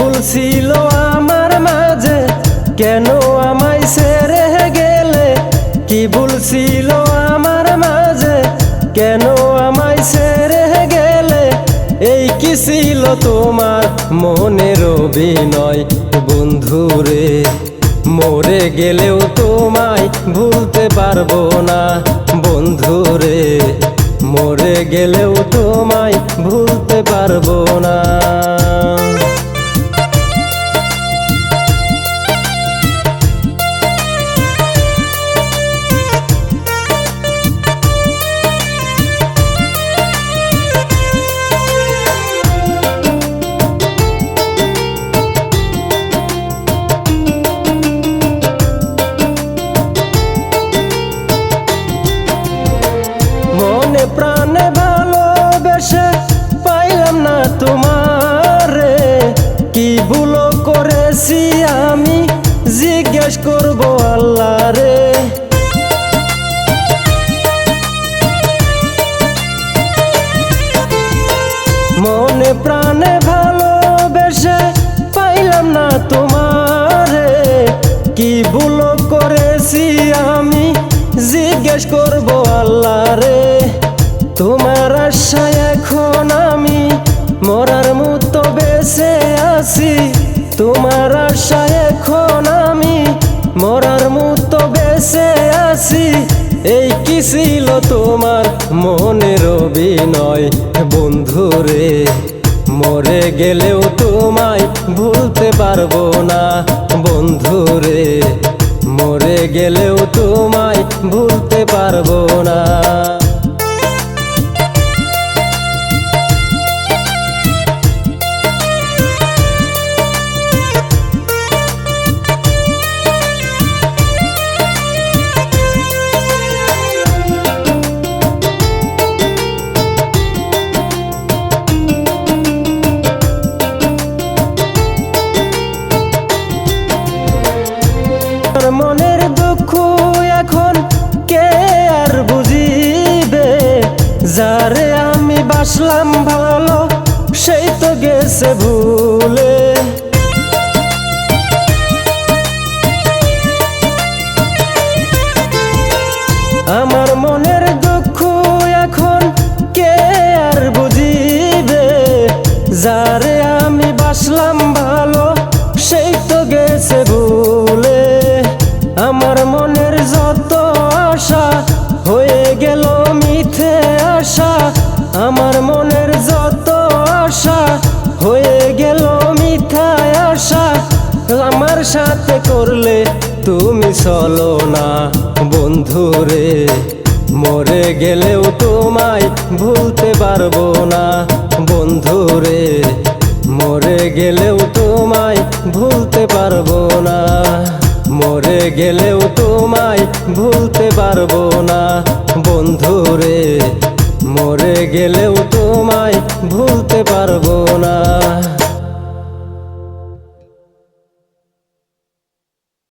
ভুল ছিল আমার মাঝে, কেন আমায় ছেড়ে গেলে? কি ভুল ছিল আমার মাঝে, কেন আমায় ছেড়ে গেলে? এই কি ছিল তোমার মনের অভিনয় বন্ধুরে? মরে গেলেও তোমায় ভুলতে পারবো না বন্ধুরে, মরে গেলেও তোমায় ভুলতে পারবো না। মনে প্রাণে ভালোবেসে পাইলাম না তোমারে, কি ভুল করেছি আমি জিজ্ঞেস করবো আল্লাহ রে। মনে প্রাণে ভালোবেসে পাইলাম না তোমারে, কি ভুল করেছি আমি জিজ্ঞেস করবো আল্লাহ রে। তোমার আশায় এখন আমি মরার মতো বেঁচে আছি, তোমার আশায় এখন আমি মরার মতো বেঁচে আছি। এই কি ছিল তোমার মনের অভিনয় বন্ধুরে? মরে গেলেও তোমায় ভুলতে পারবো না বন্ধুরে, মরে গেলেও তোমায় ভুলতে পারবো না। মনের দুঃখ এখন কে আর বুঝিবে? যারে আমি বাসলাম ভালো সেই তো গেছে ভুলে। আমার মনের দুঃখ এখন কে আর বুঝিবে? যারে আমি বাসলাম ভালো সেই তো গেছে ভুলে। আমার মনের যত আশা হয়ে গেল মিথ্যে আশা, আমার মনের যত আশা হয়ে গেল মিথ্যা আশা। আমার সাথে করলে তুমি চলো না বন্ধুরে, মরে গেলেও তোমায় ভুলতে পারবো না বন্ধুরে, মরে গেলেও তোমায় ভুলতে পারবো না, মরে গেলেও তোমায় ভুলতে পারবো না বন্ধুরে, মরে গেলেও তোমায় ভুলতে পারবো না।